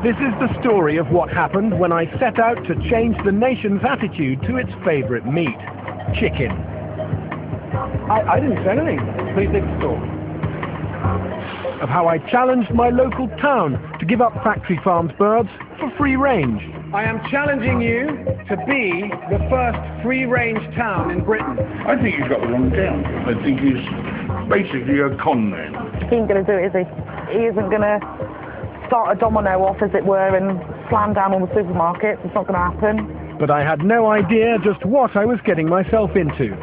This is the story of what happened when I set out to change the nation's attitude to its favourite meat, chicken. I didn't say anything. Please take the store. Of how I challenged my local town to give up factory farmed birds for free range. I am challenging you to be the first free-range town in Britain. I think he's got the wrong town. I think he's basically a con man. He ain't going to do it, is he? He isn't going to start a domino off, as it were, and slam down all the supermarkets. It's not going to happen. But I had no idea just what I was getting myself into.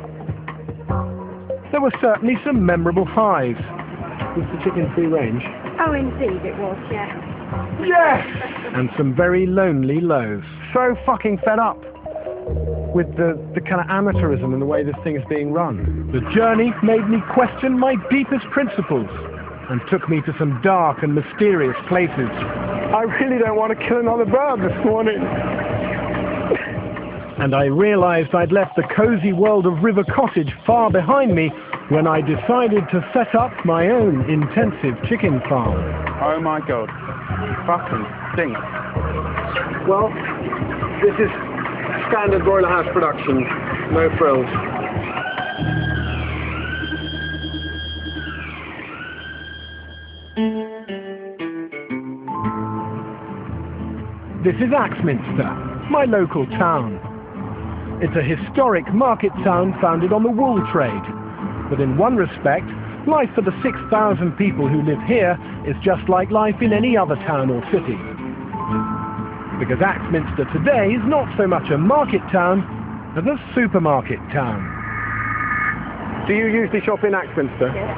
There were certainly some memorable highs. Was the chicken free range? Oh, indeed it was, yeah. Yes! And some very lonely lows. So fucking fed up with the kind of amateurism and the way this thing is being run. The journey made me question my deepest principles and took me to some dark and mysterious places. I really don't want to kill another bird this morning. And I realised I'd left the cosy world of River Cottage far behind me when I decided to set up my own intensive chicken farm. Oh my God. Fucking stinks. Well, this is standard broiler house production. No frills. This is Axminster, my local town. It's a historic market town founded on the wool trade. But in one respect, life for the 6,000 people who live here is just like life in any other town or city. Because Axminster today is not so much a market town as a supermarket town. Do you usually shop in Axminster? Yeah.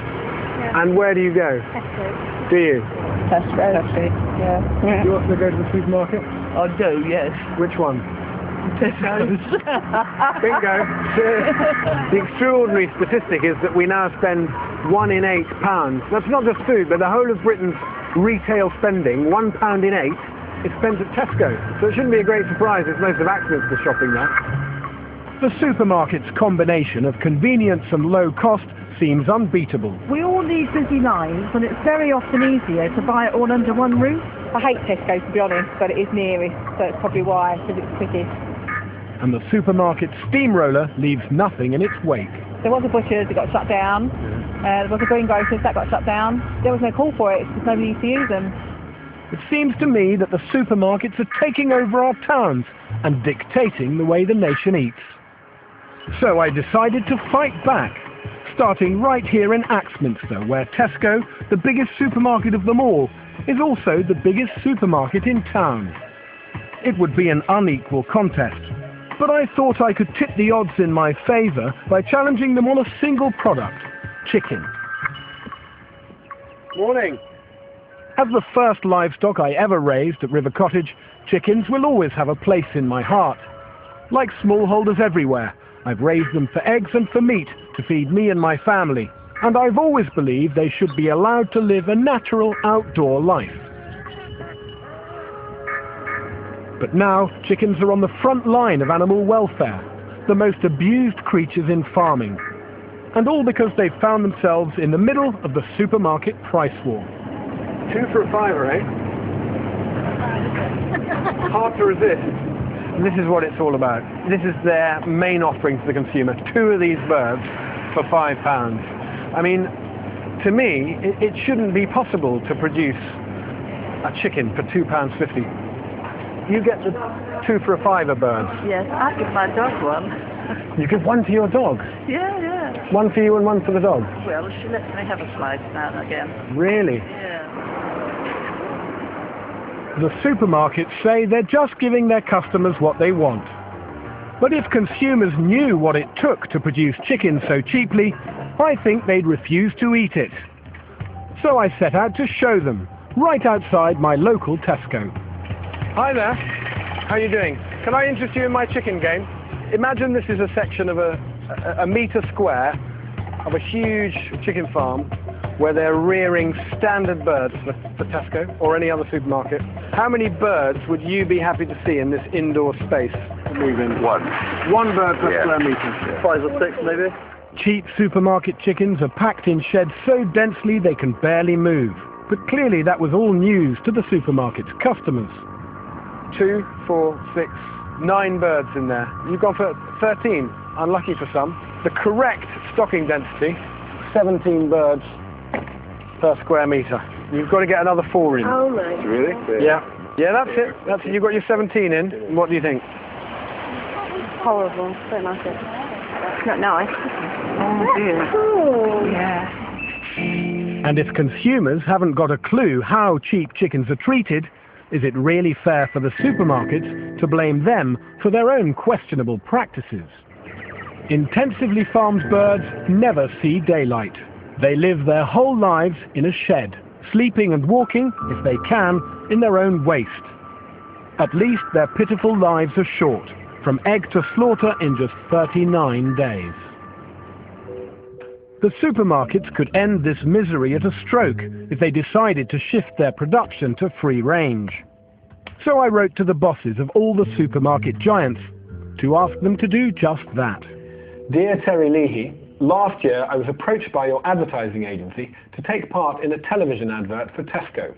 Yeah. And where do you go? Tesco. Do you? Tesco. Yeah. Do you also go to the supermarket? I do, yes. Which one? Tesco's. Bingo. The extraordinary statistic is that we now spend £1 in £8. That's not just food, but the whole of Britain's retail spending, £1 in 8, is spent at Tesco. So it shouldn't be a great surprise if most of Axminster shopping there. The supermarket's combination of convenience and low cost seems unbeatable. We all lead busy lives, and it's very often easier to buy it all under one roof. I hate Tesco, to be honest, but it is nearest, so it's probably why, because it's quickest. And the supermarket steamroller leaves nothing in its wake. There was a butcher's that got shut down. There was a greengrocer's that got shut down. There was no call for it because nobody used to use them. It seems to me that the supermarkets are taking over our towns and dictating the way the nation eats. So I decided to fight back, starting right here in Axminster, where Tesco, the biggest supermarket of them all, is also the biggest supermarket in town. It would be an unequal contest, but I thought I could tip the odds in my favour by challenging them on a single product, chicken. Morning. As the first livestock I ever raised at River Cottage, chickens will always have a place in my heart. Like smallholders everywhere, I've raised them for eggs and for meat to feed me and my family, and I've always believed they should be allowed to live a natural outdoor life. But now, chickens are on the front line of animal welfare, the most abused creatures in farming, and all because they've found themselves in the middle of the supermarket price war. 2 for a fiver, eh? Hard to resist. And this is what it's all about. This is their main offering to the consumer. 2 of these birds for £5. I mean, to me, it shouldn't be possible to produce a chicken for £2.50. You get the 2 for a fiver birds. Yes, I give my dog one. You give one to your dog? Yeah, yeah. One for you and one for the dog? Well, she lets me have a slice now and again. Really? Yeah. The supermarkets say they're just giving their customers what they want. But if consumers knew what it took to produce chicken so cheaply, I think they'd refuse to eat it. So I set out to show them, right outside my local Tesco. Hi there. How are you doing? Can I interest you in my chicken game? Imagine this is a section of a metre square of a huge chicken farm where they're rearing standard birds for Tesco or any other supermarket. How many birds would you be happy to see in this indoor space? One. One bird per square metre. Yeah. 5 or 6 maybe? Cheap supermarket chickens are packed in sheds so densely they can barely move. But clearly that was all news to the supermarket's customers. 2, 4, 6, 9 birds in there. You've gone for 13. Unlucky for some. The correct stocking density, 17 birds per square metre. You've got to get another 4 in. Oh my. Really? Yeah. Yeah, that's it. That's it. You've got your 17 in. What do you think? Horrible. Don't like it. It's not nice. Oh dear. Oh. Yeah. And if consumers haven't got a clue how cheap chickens are treated, is it really fair for the supermarkets to blame them for their own questionable practices? Intensively farmed birds never see daylight. They live their whole lives in a shed, sleeping and walking, if they can, in their own waste. At least their pitiful lives are short, from egg to slaughter in just 39 days. The supermarkets could end this misery at a stroke if they decided to shift their production to free range. So I wrote to the bosses of all the supermarket giants to ask them to do just that. Dear Terry Leahy, last year I was approached by your advertising agency to take part in a television advert for Tesco.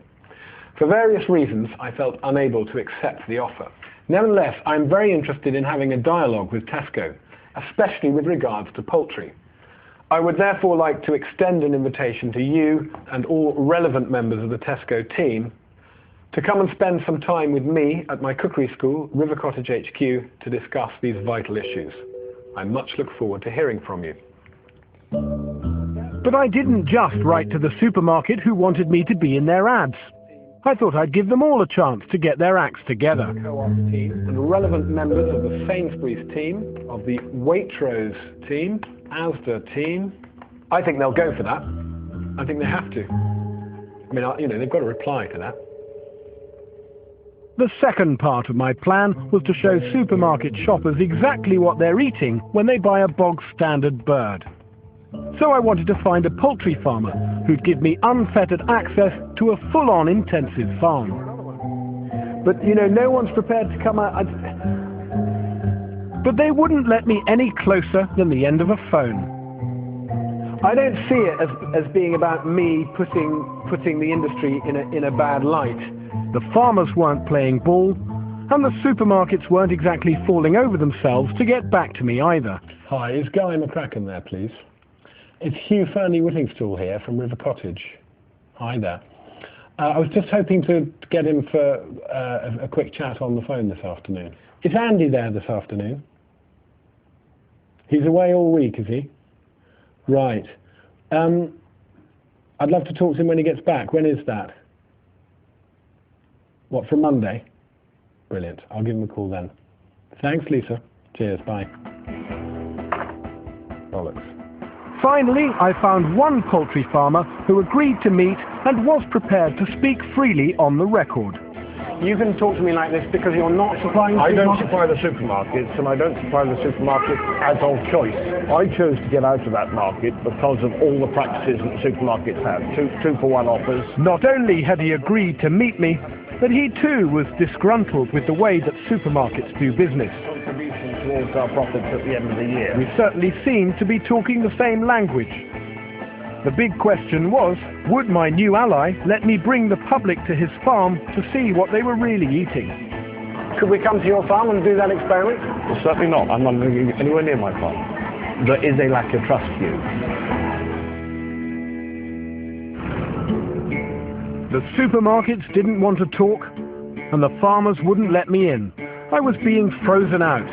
For various reasons, I felt unable to accept the offer. Nevertheless, I'm very interested in having a dialogue with Tesco, especially with regards to poultry. I would therefore like to extend an invitation to you and all relevant members of the Tesco team to come and spend some time with me at my cookery school, River Cottage HQ, to discuss these vital issues. I much look forward to hearing from you. But I didn't just write to the supermarket who wanted me to be in their ads. I thought I'd give them all a chance to get their acts together. Co-op team and relevant members of the Sainsbury's team, of the Waitrose team, Asda team. I think they'll go for that. I think they have to. I mean, you know, they've got to reply to that. The second part of my plan was to show supermarket shoppers exactly what they're eating when they buy a bog-standard bird. So I wanted to find a poultry farmer who'd give me unfettered access to a full-on intensive farm. But, you know, no one's prepared to come out. But they wouldn't let me any closer than the end of a phone. I don't see it as being about me putting the industry in a bad light. The farmers weren't playing ball, and the supermarkets weren't exactly falling over themselves to get back to me either. Hi, is Guy McCracken there, please? It's Hugh Whittingstall here from River Cottage. Hi there. I was just hoping to get him for a quick chat on the phone this afternoon. Is Andy there this afternoon? He's away all week, is he? Right. I'd love to talk to him when he gets back. When is that? What, from Monday? Brilliant. I'll give him a call then. Thanks, Lisa. Cheers. Bye. Bollocks. Finally, I found one poultry farmer who agreed to meet and was prepared to speak freely on the record. You can talk to me like this because you're not supplying. I don't supply the supermarkets, and I don't supply the supermarkets as of choice. I chose to get out of that market because of all the practices that supermarkets have. Two-for-one offers. Not only had he agreed to meet me, but he too was disgruntled with the way that supermarkets do business. Contribution towards our profits at the end of the year. We certainly seemed to be talking the same language. The big question was, would my new ally let me bring the public to his farm to see what they were really eating? Could we come to your farm and do that experiment? Well, certainly not. I'm not anywhere near my farm. There is a lack of trust, Hugh. The supermarkets didn't want to talk, and the farmers wouldn't let me in. I was being frozen out.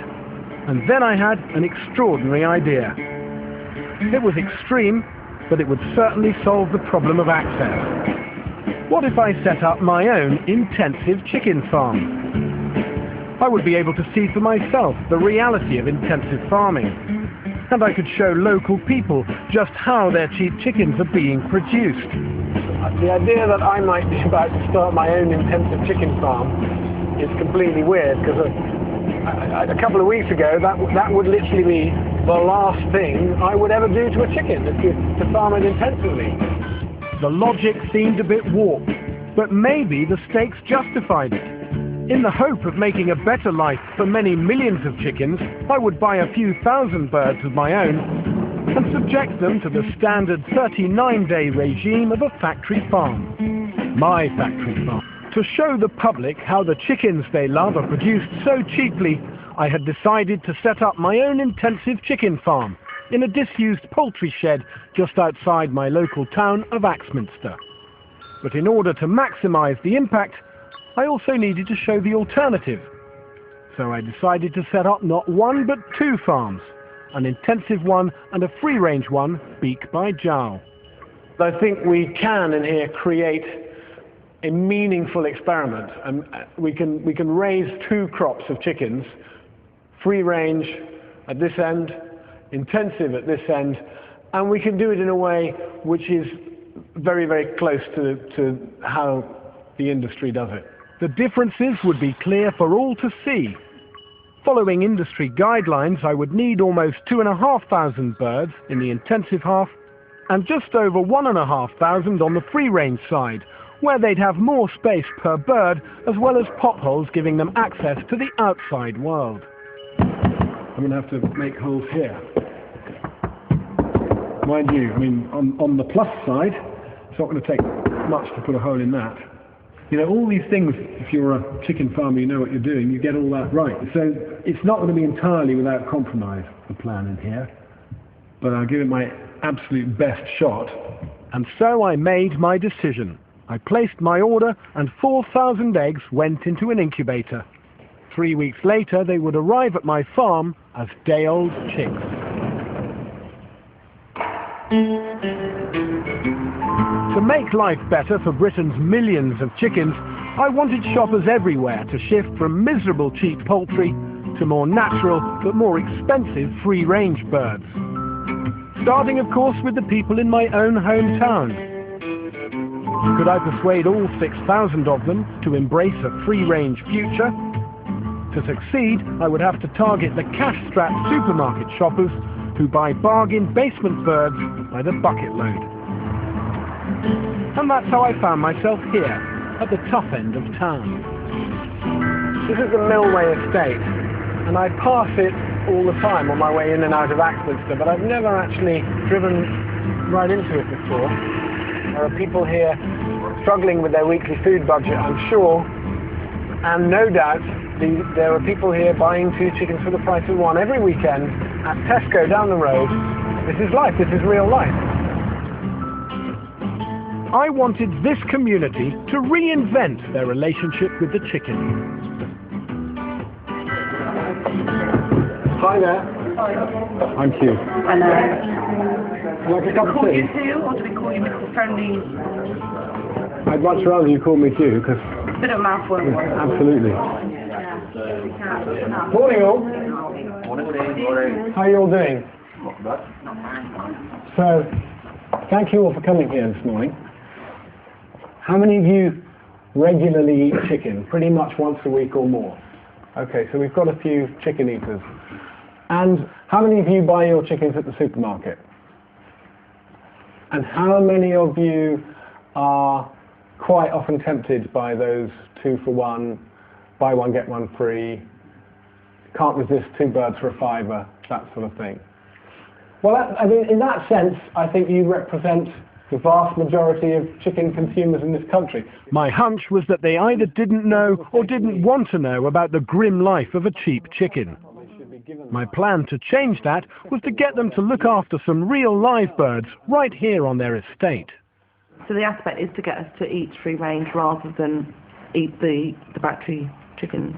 And then I had an extraordinary idea. It was extreme, but it would certainly solve the problem of access. What if I set up my own intensive chicken farm? I would be able to see for myself the reality of intensive farming, and I could show local people just how their cheap chickens are being produced. The idea that I might be about to start my own intensive chicken farm is completely weird, because a couple of weeks ago that would literally be the last thing I would ever do to a chicken, to farm it intensively. The logic seemed a bit warped, but maybe the stakes justified it. In the hope of making a better life for many millions of chickens, I would buy a few thousand birds of my own and subject them to the standard 39-day regime of a factory farm. my factory farm. To show the public how the chickens they love are produced so cheaply, I had decided to set up my own intensive chicken farm in a disused poultry shed just outside my local town of Axminster. But in order to maximise the impact, I also needed to show the alternative. So I decided to set up not one but two farms, an intensive one and a free-range one, beak by jowl. I think we can in here create a meaningful experiment, and we can raise two crops of chickens, free-range at this end, intensive at this end, and we can do it in a way which is very, very close to how the industry does it. The differences would be clear for all to see. Following industry guidelines, I would need almost 2,500 birds in the intensive half and just over 1,500 on the free-range side, where they'd have more space per bird as well as potholes giving them access to the outside world. I'm going to have to make holes here. Mind you, I mean, on the plus side, it's not going to take much to put a hole in that. You know, all these things, if you're a chicken farmer, you know what you're doing, you get all that right. So it's not going to be entirely without compromise, the plan in here. But I'll give it my absolute best shot. And so I made my decision. I placed my order and 4,000 eggs went into an incubator. 3 weeks later, they would arrive at my farm as day-old chicks. To make life better for Britain's millions of chickens, I wanted shoppers everywhere to shift from miserable cheap poultry to more natural but more expensive free-range birds. Starting, of course, with the people in my own hometown. Could I persuade all 6,000 of them to embrace a free-range future? To succeed, I would have to target the cash-strapped supermarket shoppers who buy bargain basement birds by the bucket load. And that's how I found myself here, at the tough end of town. This is the Millway estate, and I pass it all the time on my way in and out of Axminster, but I've never actually driven right into it before. There are people here struggling with their weekly food budget, I'm sure, and no doubt there are people here buying 2 chickens for the price of 1 every weekend at Tesco down the road. This is life, this is real life. I wanted this community to reinvent their relationship with the chicken. Hi there. Hi. I'm Hugh. Hello. Like a cup of Call tea? you Hugh, or do we call you Mr. Friendly? I'd much rather you call me Hugh, because... Bit of a mouthful. Absolutely. Yeah, we can. Morning all. Morning. How are you all doing? Not bad. So, thank you all for coming here this morning. How many of you regularly eat chicken, pretty much once a week or more? Okay, so we've got a few chicken eaters. And how many of you buy your chickens at the supermarket? And how many of you are quite often tempted by those 2 for 1, buy one get one free, can't resist 2 birds for a £5, that sort of thing? Well, I mean, in that sense, I think you represent the vast majority of chicken consumers in this country. My hunch was that they either didn't know or didn't want to know about the grim life of a cheap chicken. My plan to change that was to get them to look after some real live birds right here on their estate. So the aspect is to get us to eat free range rather than eat the factory chickens.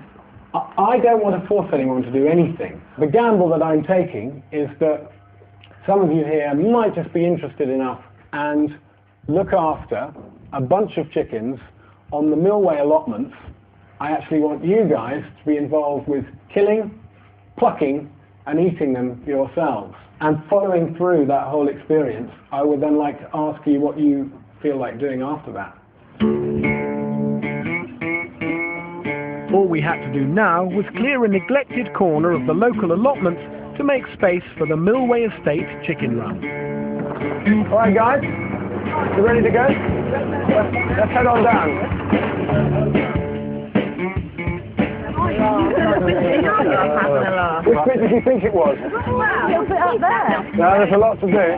I don't want to force anyone to do anything. The gamble that I'm taking is that some of you here might just be interested enough and look after a bunch of chickens on the Millway allotments. I actually want you guys to be involved with killing, plucking and eating them yourselves. And following through that whole experience, I would then like to ask you what you feel like doing after that. All we had to do now was clear a neglected corner of the local allotments to make space for the Millway Estate chicken run. All right, guys, you ready to go? Let's head on down. Which bit did you think it was? Wow, a little bit up there. No, there's a lot to do.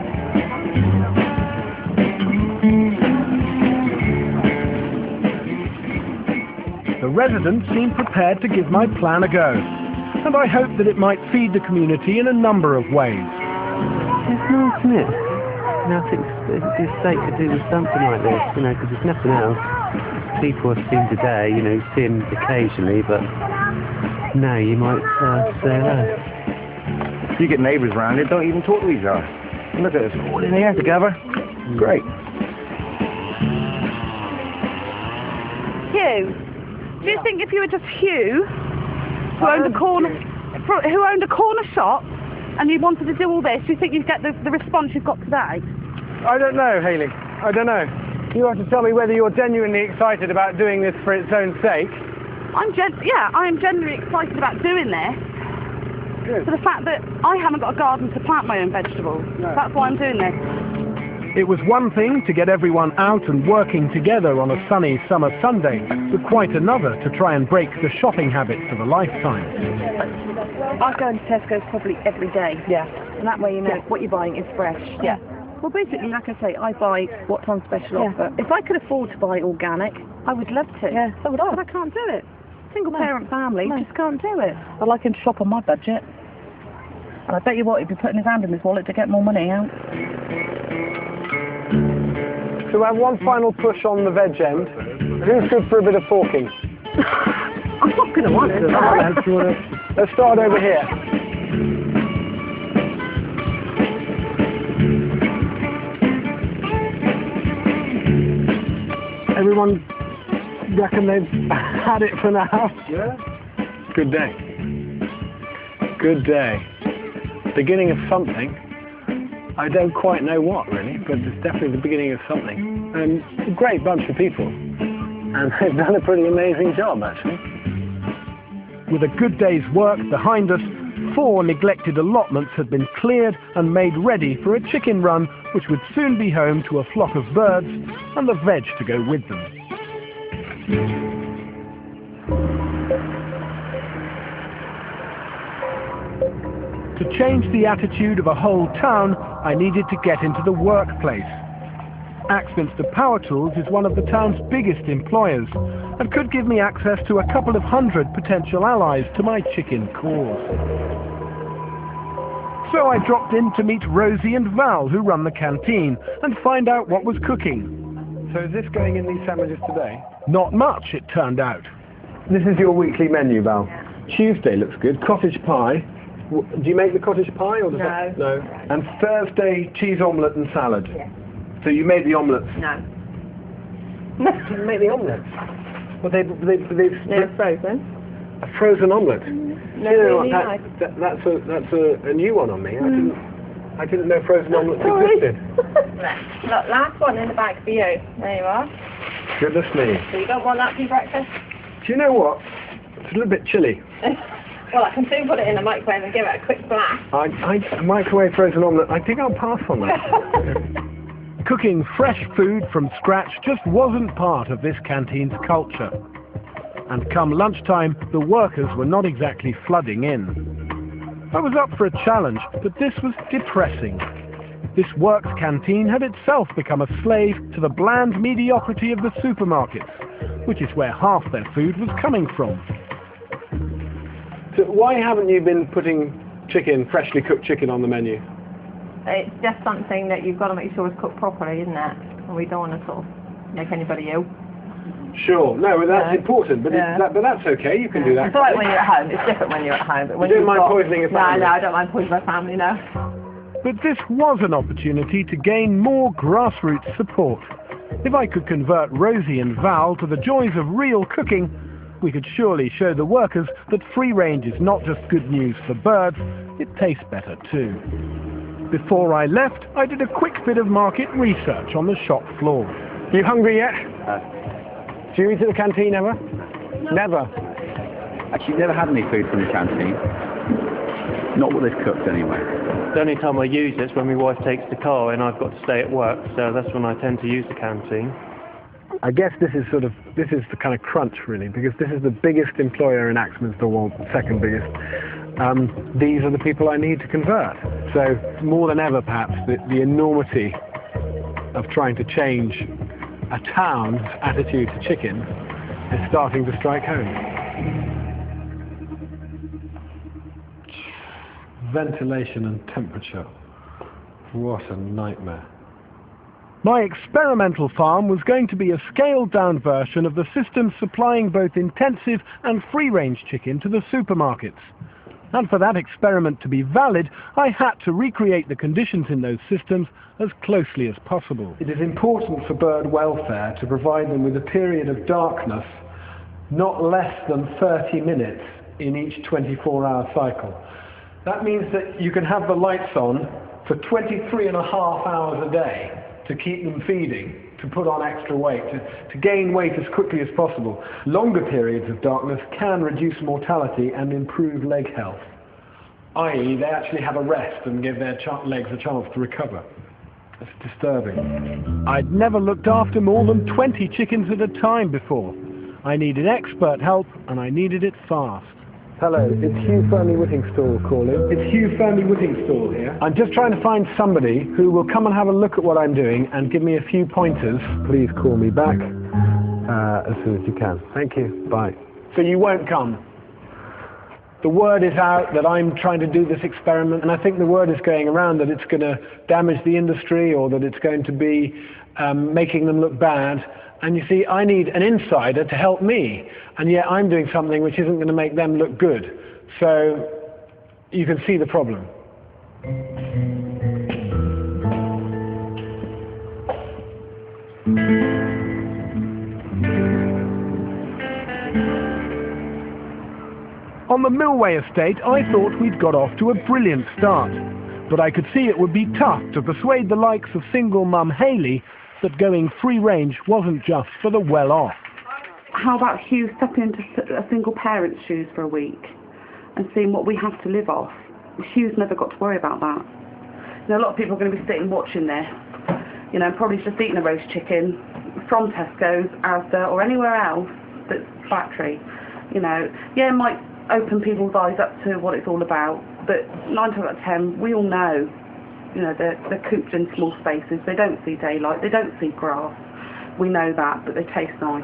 the residents seem prepared to give my plan a go, and I hope that it might feed the community in a number of ways. It's nice, isn't it? I think the estate could do with something like this, because there's nothing else. People have seen today, see them occasionally, but now you might say hello. You get neighbours around here, don't even talk to each other. Look at us all in here together. Great. Hugh, do you think if you were just Hugh, who owned a corner shop, and you wanted to do all this, do you think you'd get the response you've got today? I don't know, Hayley. I don't know. You have to tell me whether you're genuinely excited about doing this for its own sake. I am genuinely excited about doing this. Good. For the fact that I haven't got a garden to plant my own vegetables. No. That's why I'm doing this. It was one thing to get everyone out and working together on a sunny summer Sunday, but quite another to try and break the shopping habits of a lifetime. I go into Tesco's probably every day. Yeah. And that way you know what you're buying is fresh. Yeah. Well, basically, like I say, I buy what's on special Yeah. offer. If I could afford to buy organic, I would love to. Yeah, so would I. But I can't do it. Single parent family, just can't do it. I'd like him to shop on my budget. And I bet you what, he'd be putting his hand in his wallet to get more money out. So we have one final push on the veg end. Who's good for a bit of forking? I'm not going to answer that. Let's start over here. Everyone reckon they've had it for now? Yeah. Good day. Good day. Beginning of something. I don't quite know what, really, but it's definitely the beginning of something. And a great bunch of people. And they've done a pretty amazing job, actually. With a good day's work behind us, 4 neglected allotments had been cleared and made ready for a chicken run, which would soon be home to a flock of birds and the veg to go with them. To change the attitude of a whole town, I needed to get into the workplace. Axminster Power Tools is one of the town's biggest employers and could give me access to a couple of hundred potential allies to my chicken cause. So I dropped in to meet Rosie and Val, who run the canteen, and find out what was cooking. So is this going in these sandwiches today? Not much, it turned out. This is your weekly menu, Val. Tuesday looks good. Cottage pie. Do you make the cottage pie or does that? No. And Thursday, cheese omelette and salad. Yeah. So you made the omelettes? No. You didn't make the omelettes? Well, they're frozen. a frozen omelette. No, You know, really that's a new one on me. I didn't know frozen omelettes existed. Look, last one in the bag for you. There you are. Goodness me. So you don't want that for your breakfast? Do you know what? It's a little bit chilly. Well, I can soon put it in the microwave and give it a quick blast. I microwave frozen omelette. I think I'll pass on that. Cooking fresh food from scratch just wasn't part of this canteen's culture. And come lunchtime, the workers were not exactly flooding in. I was up for a challenge, but this was depressing. This works canteen had itself become a slave to the bland mediocrity of the supermarkets, which is where half their food was coming from. So why haven't you been putting freshly cooked chicken on the menu? It's just something that you've got to make sure is cooked properly, isn't it? And we don't want to sort of make anybody ill. Sure, no, well, that's important, but but that's okay. You can do that. It's all right when you're at home. It's different when you're at home. But when you don't mind poisoning a family? No, I don't mind poisoning my family. No. But this was an opportunity to gain more grassroots support. If I could convert Rosie and Val to the joys of real cooking, we could surely show the workers that free range is not just good news for birds, it tastes better too. Before I left, I did a quick bit of market research on the shop floor. You hungry yet? Do you eat at the canteen ever? No. Never? Actually, never had any food from the canteen. Not what they've cooked anyway. The only time I use it is when my wife takes the car and I've got to stay at work, so that's when I tend to use the canteen. I guess this is the kind of crunch really, because this is the biggest employer in Axminster, well, second biggest. These are the people I need to convert. So more than ever, perhaps, the enormity of trying to change a town's attitude to chicken is starting to strike home. Ventilation and temperature. What a nightmare. My experimental farm was going to be a scaled-down version of the system supplying both intensive and free-range chicken to the supermarkets. And for that experiment to be valid, I had to recreate the conditions in those systems as closely as possible. It is important for bird welfare to provide them with a period of darkness not less than 30 minutes in each 24-hour cycle. That means that you can have the lights on for 23 and a half hours a day to keep them feeding, to put on extra weight, to gain weight as quickly as possible. Longer periods of darkness can reduce mortality and improve leg health, i.e. they actually have a rest and give their legs a chance to recover. It's disturbing. I'd never looked after more than 20 chickens at a time before. I needed expert help, and I needed it fast. Hello, it's Hugh Whittingstall calling. It's Hugh Whittingstall here. I'm just trying to find somebody who will come and have a look at what I'm doing and give me a few pointers. Please call me back as soon as you can. Thank you. Bye. So you won't come? The word is out that I'm trying to do this experiment, and I think the word is going around that it's going to damage the industry or that it's going to be making them look bad. And you see, I need an insider to help me, and yet I'm doing something which isn't going to make them look good. So you can see the problem. On the Millway estate, I thought we'd got off to a brilliant start, but I could see it would be tough to persuade the likes of single mum Hayley that going free range wasn't just for the well-off. How about Hugh stepping into a single parent's shoes for a week and seeing what we have to live off? Hugh's never got to worry about that. You know, a lot of people are going to be sitting watching this, you know, probably just eating a roast chicken from Tesco's, Asda, or anywhere else that's factory. You know, yeah, it might open people's eyes up to what it's all about, but 9 times out of 10, we all know. You know, they're cooped in small spaces, they don't see daylight, they don't see grass. We know that, but they taste nice.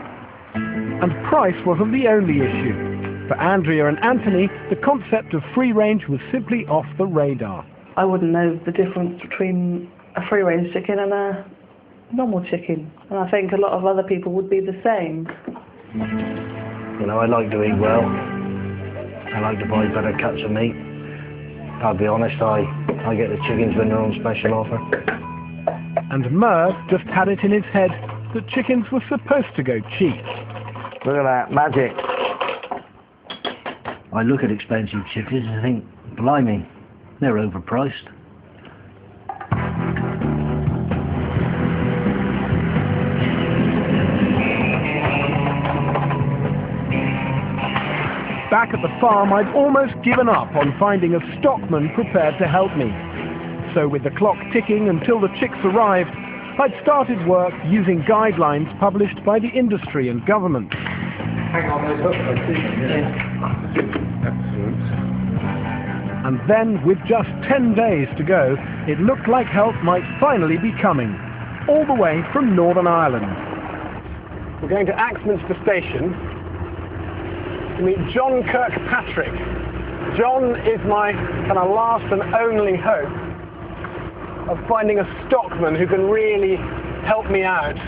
And price wasn't the only issue. For Andrea and Anthony, the concept of free range was simply off the radar. I wouldn't know the difference between a free-range chicken and a normal chicken, and I think a lot of other people would be the same. You know, I like to eat well. I like to buy better cuts of meat. I'll be honest, I get the chickens when they're on special offer. And Merv just had it in his head that chickens were supposed to go cheap. Look at that, magic. I look at expensive chickens and think, blimey, they're overpriced. Back at the farm, I'd almost given up on finding a stockman prepared to help me. So with the clock ticking until the chicks arrived, I'd started work using guidelines published by the industry and government. Hang on, And then, with just 10 days to go, it looked like help might finally be coming, all the way from Northern Ireland. We're going to Axminster Station to meet John Kirkpatrick. John is my kind of last and only hope of finding a stockman who can really help me out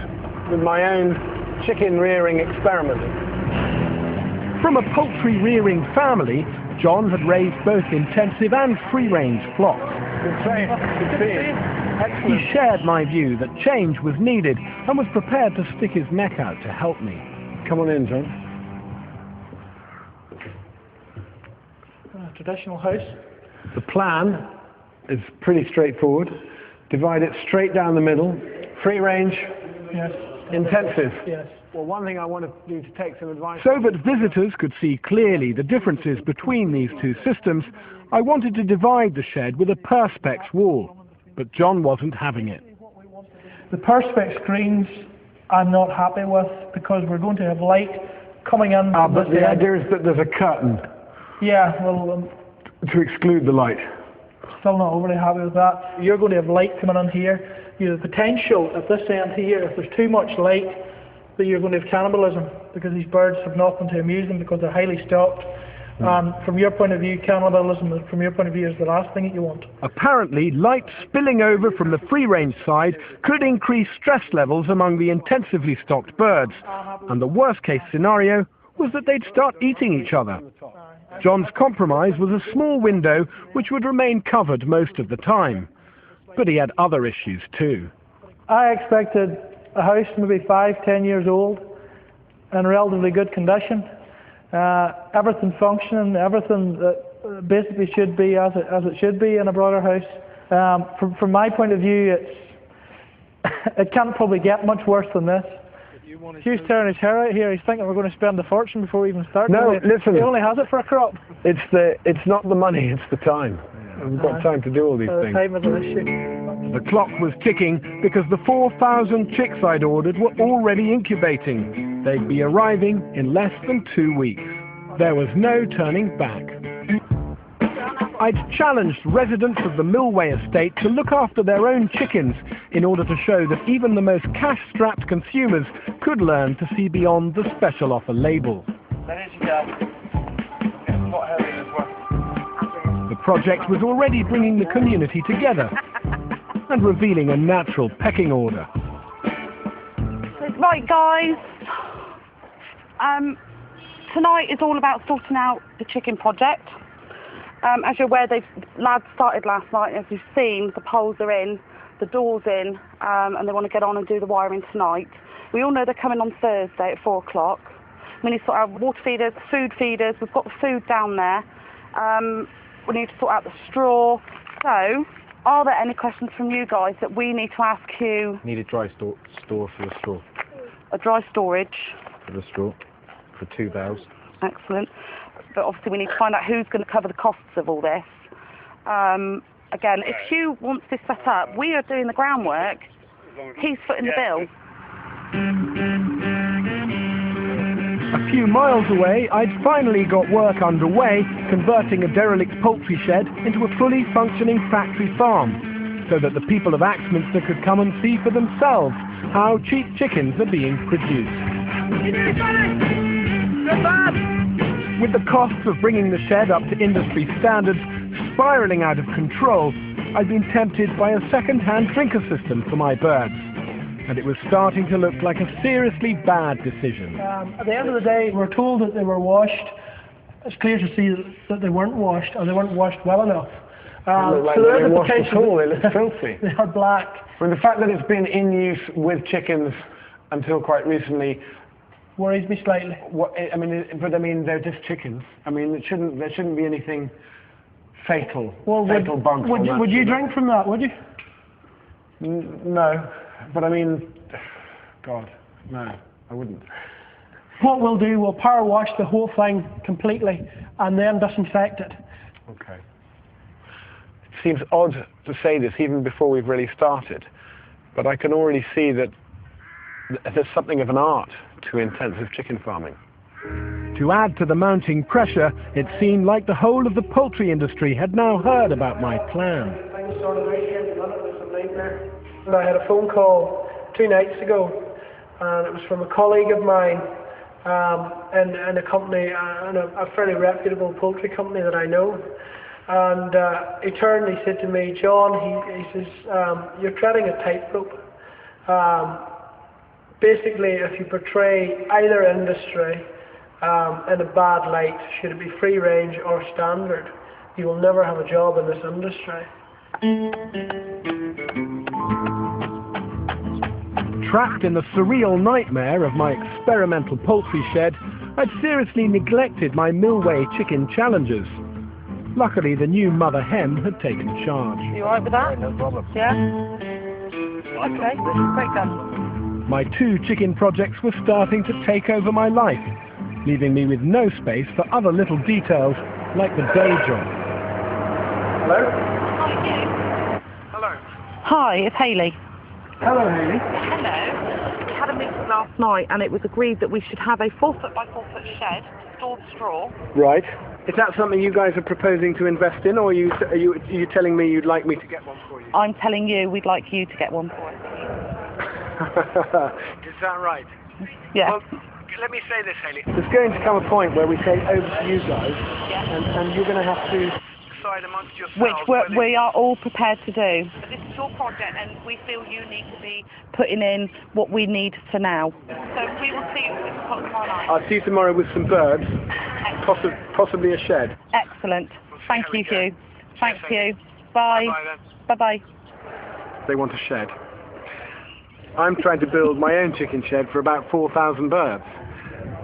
with my own chicken rearing experiment. From a poultry rearing family, John had raised both intensive and free-range flocks. He shared my view that change was needed and was prepared to stick his neck out to help me. Come on in, John. Traditional house. The plan is pretty straightforward. Divide it straight down the middle. Free range, Yes. intensive. Yes. Well, one thing I want you to take some advice. So that visitors could see clearly the differences between these two systems, I wanted to divide the shed with a perspex wall, but John wasn't having it. The perspex screens I'm not happy with because we're going to have light coming in. But the idea is that there's a curtain Yeah, well, to exclude the light. still not overly happy with that. You're going to have light coming in here. You have the potential at this end here, if there's too much light, that you're going to have cannibalism. because these birds have nothing to amuse them because they're highly stocked. And from your point of view, cannibalism, from your point of view, is the last thing that you want. Apparently, light spilling over from the free-range side could increase stress levels among the intensively stocked birds, and the worst-case scenario was that they'd start eating each other. John's compromise was a small window which would remain covered most of the time, but he had other issues too. I expected a house maybe 5-10 years old in relatively good condition. Everything functioning, everything that basically should be as it should be in a broader house. From my point of view, it can't probably get much worse than this. Hugh's tearing his hair out here. He's thinking we're going to spend a fortune before we even start. No, listen. He only has it for a crop. It's not the money, it's the time. We've got time to do all these things. The time is an issue. The clock was ticking because the 4,000 chicks I'd ordered were already incubating. They'd be arriving in less than 2 weeks. There was no turning back. I'd challenged residents of the Millway estate to look after their own chickens in order to show that even the most cash-strapped consumers could learn to see beyond the special offer label. The project was already bringing the community together and revealing a natural pecking order. Right, guys. Tonight is all about sorting out the chicken project. As you're aware, lads started last night. As you've seen, the poles are in, the door's in, and they want to get on and do the wiring tonight. We all know they're coming on Thursday at 4 o'clock. We need to sort out water feeders, food feeders. We've got the food down there. We need to sort out the straw. So, are there any questions from you guys that we need to ask Hugh? Need a dry store for the straw. A dry storage. For the straw. For 2 bales. Excellent. But obviously we need to find out who's going to cover the costs of all this. Again, if Hugh wants this set up, we are doing the groundwork. He's footing the bill. A few miles away, I'd finally got work underway, converting a derelict poultry shed into a fully functioning factory farm, so that the people of Axminster could come and see for themselves how cheap chickens are being produced. With the costs of bringing the shed up to industry standards spiralling out of control, I'd been tempted by a second-hand drinker system for my birds, and it was starting to look like a seriously bad decision. At the end of the day, we're told that they were washed. It's clear to see that they weren't washed, or they weren't washed well enough. They look like so they washed at all. They look filthy. They are black. I mean, the fact that it's been in use with chickens until quite recently worries me slightly. I mean, they're just chickens. I mean, there shouldn't be anything fatal. Well, would you drink from that? Would you? No, but I mean, God, no, I wouldn't. What we'll do, we'll power wash the whole thing completely and then disinfect it. Okay. It seems odd to say this even before we've really started, but I can already see that there's something of an art to intensive chicken farming. To add to the mounting pressure, it seemed like the whole of the poultry industry had now heard about my plan. Things started out here in London, it was a nightmare. And I had a phone call 2 nights ago, and it was from a colleague of mine in a company, a fairly reputable poultry company that I know. And he turned and he said to me, John, he says, you're treading a tightrope. Basically, if you portray either industry in a bad light, should it be free range or standard, you will never have a job in this industry. Trapped in the surreal nightmare of my experimental poultry shed, I'd seriously neglected my Millway chicken challenges. Luckily, the new mother hen had taken charge. You alright with that? No problem. Yeah? Okay, great done. My 2 chicken projects were starting to take over my life, leaving me with no space for other little details like the day job. Hello? Hello. Hi, it's Hayley. Hello, Hayley. Hello. We had a meeting last night and it was agreed that we should have a 4-foot by 4-foot shed to store the straw. Right. Is that something you guys are proposing to invest in, or are you telling me you'd like me to get one for you? I'm telling you we'd like you to get one for us. Is that right? Yeah. Well, let me say this, Hayley. There's going to come a point where we say over to you guys, and you're going to have to decide amongst yourselves. Which we are all prepared to do. But this is your project, and we feel you need to be putting in what we need for now. So we will see you at 6 o'clock tomorrow night. I'll see you tomorrow with some birds, possibly a shed. Excellent. Thank you, Hugh. Thanks, Hugh. Bye. Bye-bye. They want a shed. I'm trying to build my own chicken shed for about 4,000 birds,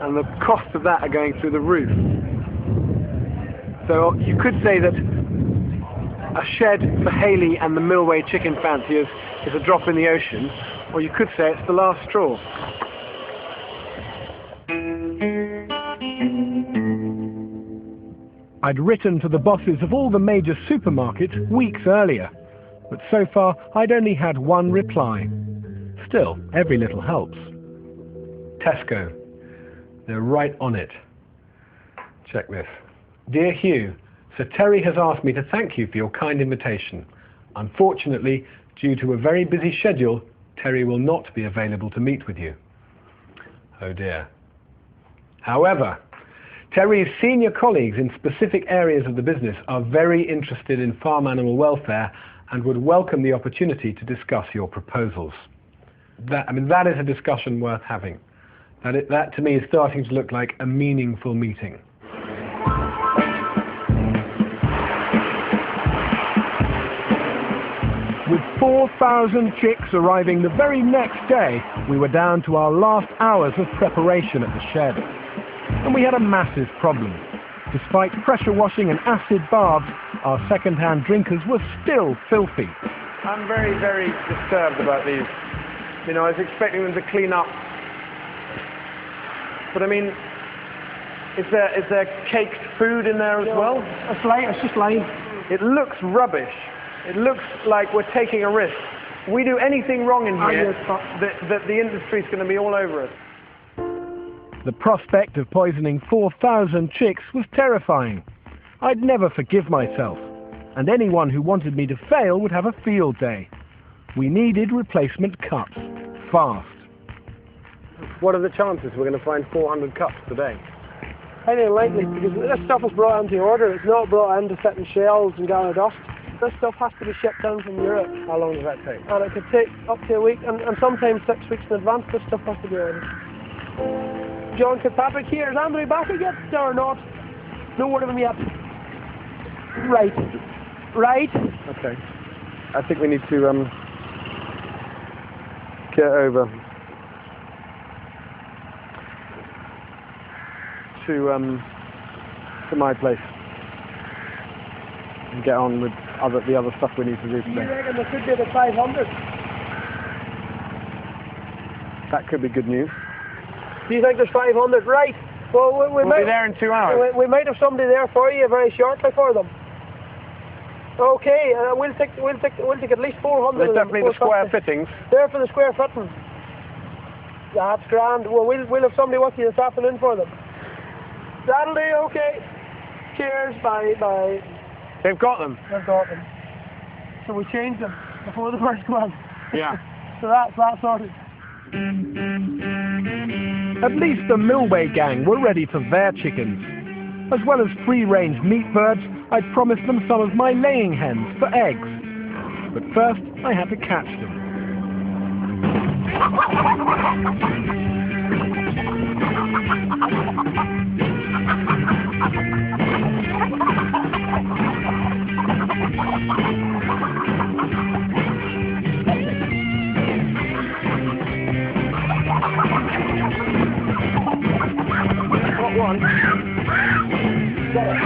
and the costs of that are going through the roof. So you could say that a shed for Hayley and the Millway chicken fanciers is a drop in the ocean, or you could say it's the last straw. I'd written to the bosses of all the major supermarkets weeks earlier, but so far I'd only had one reply. Still, every little helps. Tesco. They're right on it. Check this. Dear Hugh, Sir Terry has asked me to thank you for your kind invitation. Unfortunately, due to a very busy schedule, Terry will not be available to meet with you. Oh dear. However, Terry's senior colleagues in specific areas of the business are very interested in farm animal welfare and would welcome the opportunity to discuss your proposals. That is a discussion worth having. That to me is starting to look like a meaningful meeting. With 4,000 chicks arriving the very next day, we were down to our last hours of preparation at the shed. And we had a massive problem. Despite pressure washing and acid baths, our second-hand drinkers were still filthy. I'm very, very disturbed about these. You know, I was expecting them to clean up. But I mean, is there caked food in there as well? It's just lime. It looks rubbish. It looks like we're taking a risk. We do anything wrong in here, that the industry's going to be all over us. The prospect of poisoning 4,000 chicks was terrifying. I'd never forgive myself, and anyone who wanted me to fail would have a field day. We needed replacement cups, fast. What are the chances we're going to find 400 cups today? Highly unlikely, because this stuff is brought into order. It's not brought in to sit in shelves and gather dust. This stuff has to be shipped down from Europe. How long does that take? And it could take up to a week, and sometimes 6 weeks in advance. This stuff has to be ordered. John Kirkpatrick here. Is Andrew back yet or not? No word of him yet. Right. Okay. I think we need to get over to my place and get on with the other stuff we need to do today. You reckon there could be about 500? That could be good news. Do you think there's 500? Right. Well, we'll be there in 2 hours. We might have somebody there for you very shortly for them. Okay, we'll take at least 400. There's definitely the square fittings. There for the square fittings. That's grand. Well, we'll have somebody with you this afternoon for them. That'll do. Okay. Cheers. Bye. They've got them. They've got them. So we changed them before the first one. Yeah. So that's that sorted. At least the Millway gang were ready for their chickens. As well as free-range meat birds, I'd promised them some of my laying hens for eggs. But first, I had to catch them. Got one. Got it.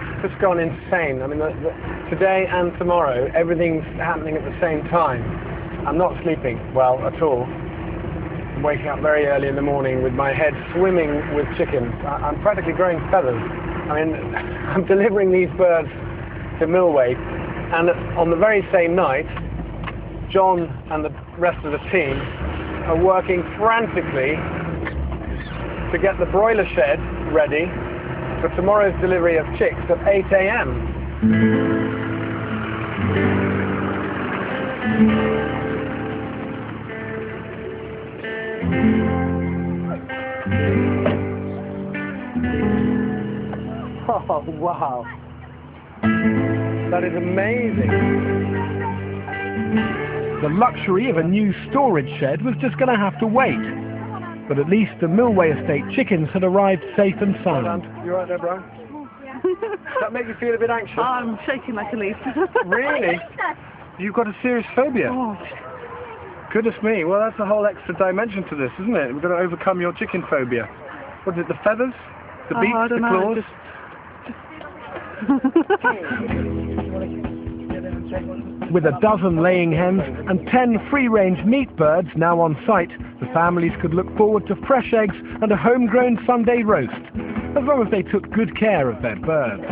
It's just gone insane. I mean, today and tomorrow, everything's happening at the same time. I'm not sleeping well at all. I'm waking up very early in the morning with my head swimming with chickens. I'm practically growing feathers. I mean, I'm delivering these birds to Millway, and on the very same night, John and the rest of the team are working frantically to get the broiler shed ready for tomorrow's delivery of chicks at 8 a.m. Oh, wow. That is amazing. The luxury of a new storage shed was just going to have to wait. But at least the Millway Estate chickens had arrived safe and sound. You right there, Brian? Does that make you feel a bit anxious? I'm shaking like a leaf. Really? You've got a serious phobia? Oh. Goodness me, well that's a whole extra dimension to this, isn't it? We've got to overcome your chicken phobia. What is it, the feathers? The beaks? I The don't know, claws? With a dozen laying hens and 10 free-range meat birds now on site, the families could look forward to fresh eggs and a homegrown Sunday roast, as long as they took good care of their birds.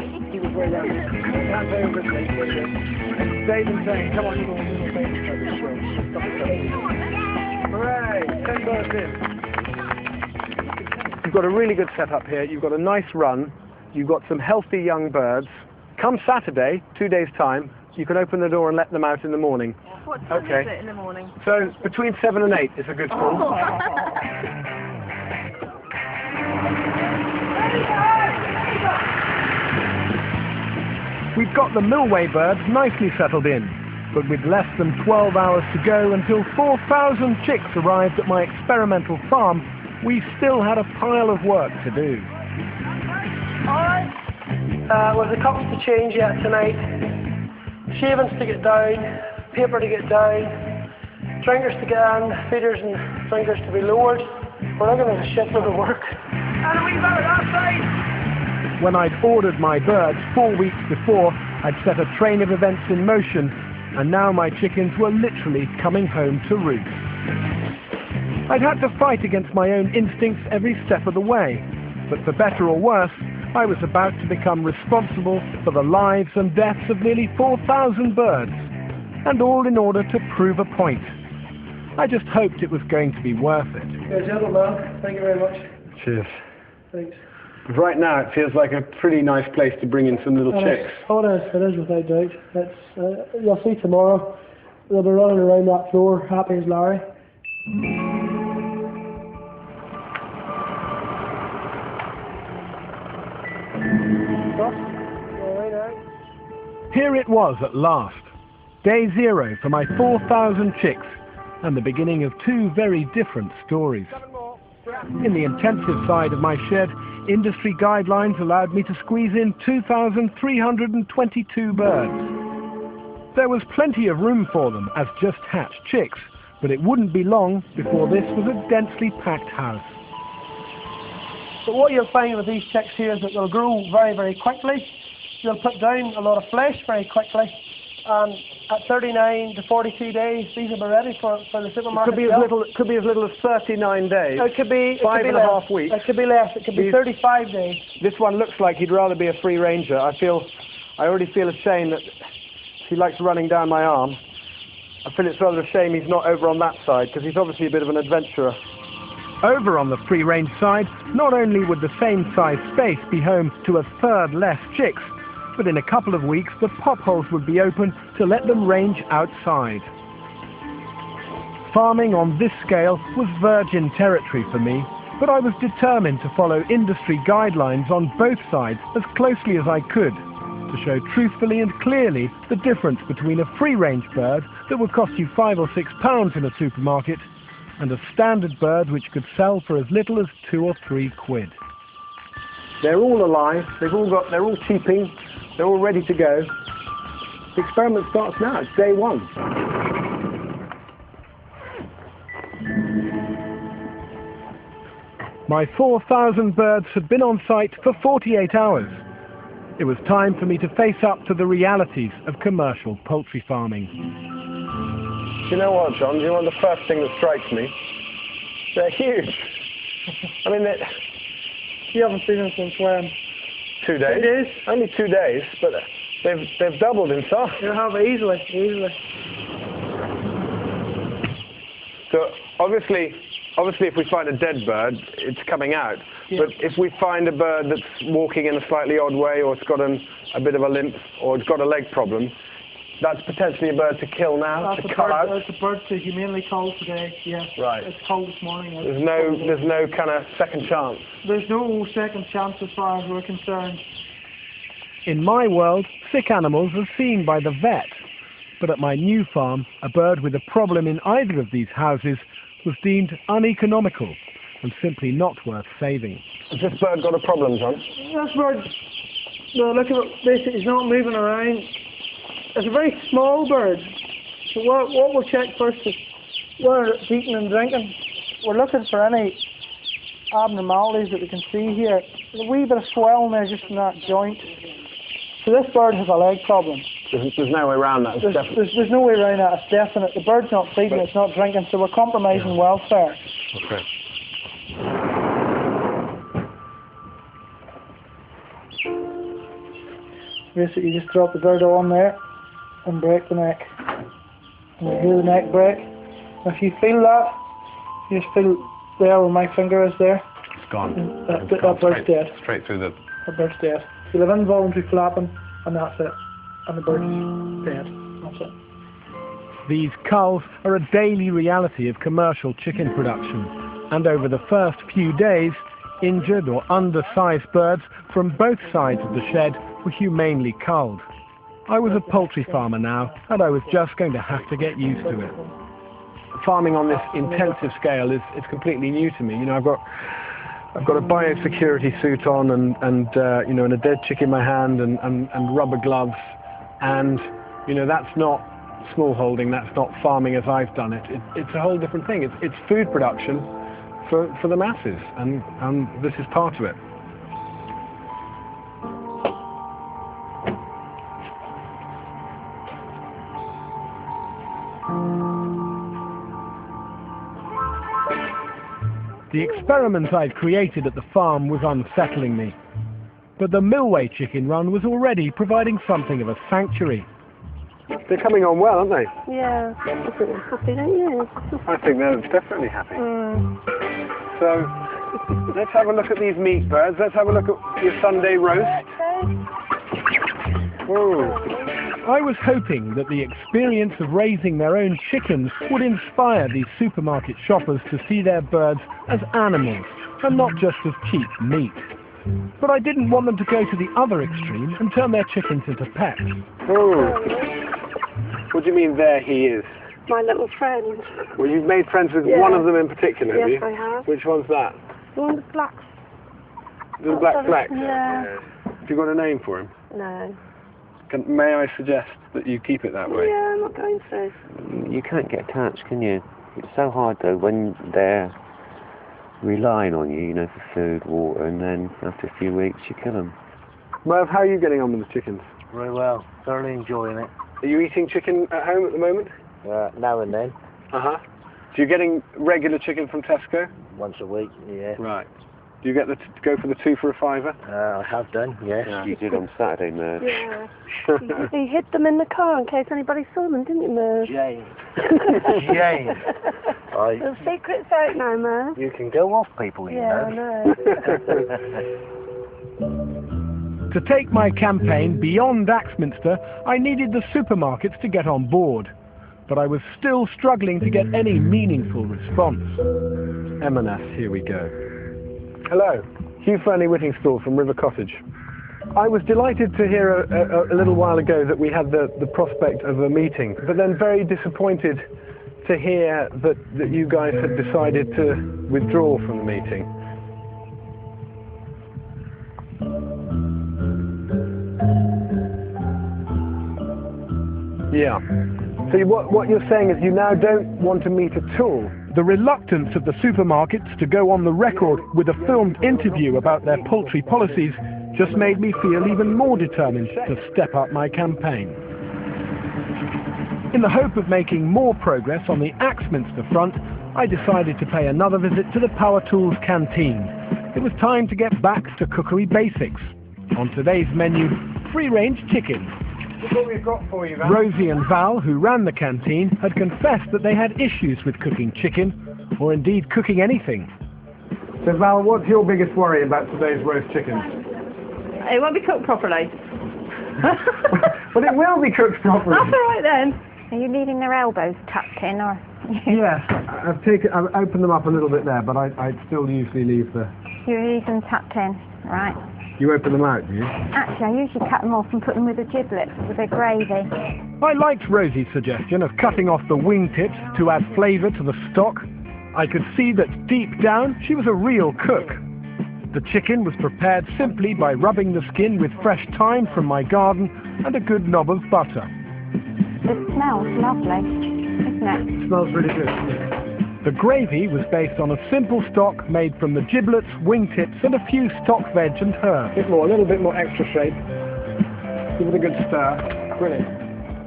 Come on, hooray, 10 birds in. You've got a really good setup here. You've got a nice run. You've got some healthy young birds. Come Saturday, 2 days' time, you can open the door and let them out in the morning. What time is it in the morning? So between 7 and 8 is a good call. We've got the Millway birds nicely settled in, but with less than 12 hours to go until 4,000 chicks arrived at my experimental farm, we still had a pile of work to do. Alright. Well, the cups to change yet tonight. Shavings to get down, paper to get down, drinkers to get in, feeders and drinkers to be lowered. We're looking at a shitload of work. And a wee bit of that side. When I'd ordered my birds 4 weeks before, I'd set a train of events in motion, and now my chickens were literally coming home to roost. I'd had to fight against my own instincts every step of the way, but for better or worse, I was about to become responsible for the lives and deaths of nearly 4,000 birds, and all in order to prove a point. I just hoped it was going to be worth it. Yeah, gentlemen, thank you very much. Cheers. Thanks. Right now it feels like a pretty nice place to bring in some little chicks. Oh, it is without doubt. It's, you'll see tomorrow, they'll be running around that floor, happy as Larry. Here it was at last, day 0 for my 4,000 chicks, and the beginning of 2 very different stories. In the intensive side of my shed, industry guidelines allowed me to squeeze in 2,322 birds. There was plenty of room for them as just hatched chicks, but it wouldn't be long before this was a densely packed house. But what you'll find with these chicks here is that they'll grow very, very quickly. They'll put down a lot of flesh very quickly. And at 39 to 42 days, these will be ready for the supermarket. It could be as little as 39 days. It could be 5.5 weeks. It could be less. It could be 35 days. This one looks like he'd rather be a free ranger. I already feel a shame that he likes running down my arm. I feel it's rather a shame he's not over on that side, because he's obviously a bit of an adventurer. Over on the free-range side, not only would the same size space be home to a third less chicks, but in a couple of weeks the pop holes would be open to let them range outside. Farming on this scale was virgin territory for me, but I was determined to follow industry guidelines on both sides as closely as I could, to show truthfully and clearly the difference between a free-range bird that would cost you £5 or £6 in a supermarket and a standard bird which could sell for as little as £2 or £3. They're all alive, they're all cheeping, they're all ready to go. The experiment starts now, it's day 1. My 4,000 birds had been on site for 48 hours. It was time for me to face up to the realities of commercial poultry farming. Do you know what, John? Do you know what the first thing that strikes me? They're huge. I mean, You haven't seen them since when? 2 days. 2 days? Only 2 days, but they've doubled in size. You have easily. So obviously, obviously if we find a dead bird, it's coming out. Yeah. But if we find a bird that's walking in a slightly odd way, or it's got a bit of a limp, or it's got a leg problem, that's potentially a bird to kill now, to cut out? That's a bird to humanely cull today, yes. Right. It's culled this morning. There's no kind of second chance? There's no second chance as far as we're concerned. In my world, sick animals are seen by the vet. But at my new farm, a bird with a problem in either of these houses was deemed uneconomical and simply not worth saving. Has this bird got a problem, John? This bird, no, look at it, basically he's not moving around. It's a very small bird. So what we'll check first is where it's eating and drinking. We're looking for any abnormalities that we can see here. There's a wee bit of swelling there just in that joint. So this bird has a leg problem. There's no way around that. There's no way around that. It's definite. The bird's not feeding, it's not drinking, so we're compromising welfare. Okay. Basically, you just drop the bird on there and break the neck. And you hear the neck break. And if you feel that, you just feel there where my finger is there. It's gone. That bird's dead. Straight through the... That bird's dead. You'll have involuntary flapping, and that's it. And the bird's dead. That's it. These culls are a daily reality of commercial chicken production, and over the first few days, injured or undersized birds from both sides of the shed were humanely culled. I was a poultry farmer now, and I was just going to have to get used to it. Farming on this intensive scale is completely new to me. You know, I've got a biosecurity suit on and you know, and a dead chick in my hand and rubber gloves, and you know, that's not small holding, that's not farming as I've done it. It's a whole different thing. It's food production for the masses, and this is part of it. The experiment I'd created at the farm was unsettling me. But the Millway chicken run was already providing something of a sanctuary. They're coming on well, aren't they? Yeah, I think they're happy, don't you? I think they're definitely happy. So, let's have a look at these meat birds. Let's have a look at your Sunday roast. Ooh. I was hoping that the experience of raising their own chickens would inspire these supermarket shoppers to see their birds as animals and not just as cheap meat. But I didn't want them to go to the other extreme and turn their chickens into pets. Ooh. What do you mean there he is? My little friend. Well, you've made friends with one of them in particular, have you? Yes, I have. Which one's that? The one with black. The black fleck? Yeah. Have you got a name for him? No. May I suggest that you keep it that way? Yeah, I'm not going to. You can't get attached, can you? It's so hard though when they're relying on you, you know, for food, water, and then after a few weeks you kill them. Merv, how are you getting on with the chickens? Very well. Thoroughly enjoying it. Are you eating chicken at home at the moment? Now and then. Uh-huh. So you're getting regular chicken from Tesco? Once a week, yeah. Right. Do you get go for the 2 for a £5? I have done, yes. You did on Saturday, Merv. Yeah. He hid them in the car in case anybody saw them, didn't you, Merv? Jane. Jane. The secret's out now, Merv. You can go off people, you know. Yeah, I know. To take my campaign beyond Axminster, I needed the supermarkets to get on board. But I was still struggling to get any meaningful response. M&S, here we go. Hello, Hugh Whittingstall from River Cottage. I was delighted to hear a little while ago that we had the prospect of a meeting, but then very disappointed to hear that you guys had decided to withdraw from the meeting. Yeah. So what you're saying is you now don't want to meet at all? The reluctance of the supermarkets to go on the record with a filmed interview about their poultry policies just made me feel even more determined to step up my campaign. In the hope of making more progress on the Axminster front, I decided to pay another visit to the Power Tools canteen. It was time to get back to cookery basics. On today's menu, free-range chicken. Look what we've got for you, Val. Rosie and Val, who ran the canteen, had confessed that they had issues with cooking chicken, or indeed cooking anything. So Val, what's your biggest worry about today's roast chicken? It won't be cooked properly. But it will be cooked properly. That's all right then. Are you leaving their elbows tucked in, or? Yes, I've opened them up a little bit there, but I still usually leave the... You leave them tucked in, right? You open them out, do you? Actually, I usually cut them off and put them with the giblets with their gravy. I liked Rosie's suggestion of cutting off the wingtips to add flavour to the stock. I could see that deep down she was a real cook. The chicken was prepared simply by rubbing the skin with fresh thyme from my garden and a good knob of butter. It smells lovely, isn't it? It smells really good. The gravy was based on a simple stock made from the giblets, wingtips and a few stock veg and herbs. A little bit more extra shape. Give it a good stir. Brilliant.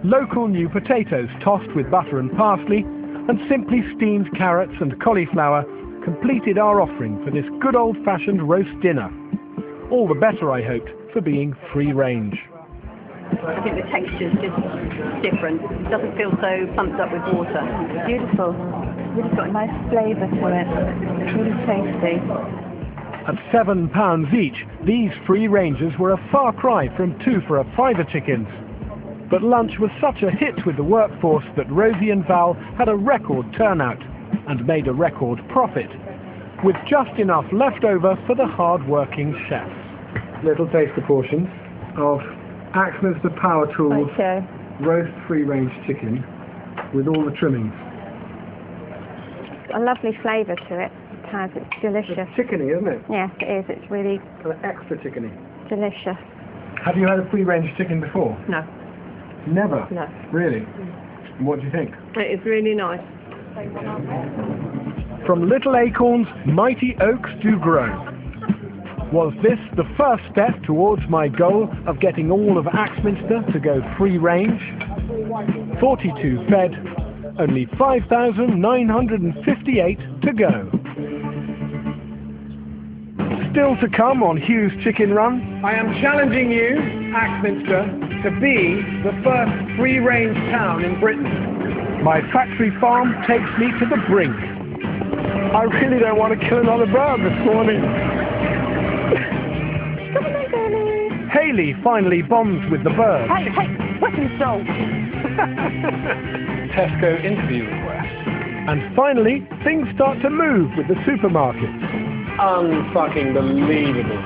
Local new potatoes tossed with butter and parsley and simply steamed carrots and cauliflower completed our offering for this good old-fashioned roast dinner. All the better, I hoped, for being free range. I think the texture's just different. It doesn't feel so pumped up with water. It's beautiful. It's really got a nice flavour to it. It's really tasty. At £7 each, these free rangers were a far cry from 2 for a fiver chickens. But lunch was such a hit with the workforce that Rosie and Val had a record turnout and made a record profit, with just enough left over for the hard-working chefs. Little taster portions of Axminster Power Tools roast free-range chicken with all the trimmings. It's got a lovely flavour to it. It has. It's delicious. It's chickeny, isn't it? Yes, it is. It's really kind of extra chickeny. Delicious. Have you had a free-range chicken before? No. Never? No. Really? And what do you think? It's really nice. From little acorns, mighty oaks do grow. Was this the first step towards my goal of getting all of Axminster to go free range? 42 fed, only 5,958 to go. Still to come on Hugh's Chicken Run. I am challenging you, Axminster, to be the first free-range town in Britain. My factory farm takes me to the brink. I really don't want to kill another bird this morning. Hayley finally bonds with the bird. Hey, weapons sold. Tesco interview request. And finally, things start to move with the supermarkets. Unfucking believable.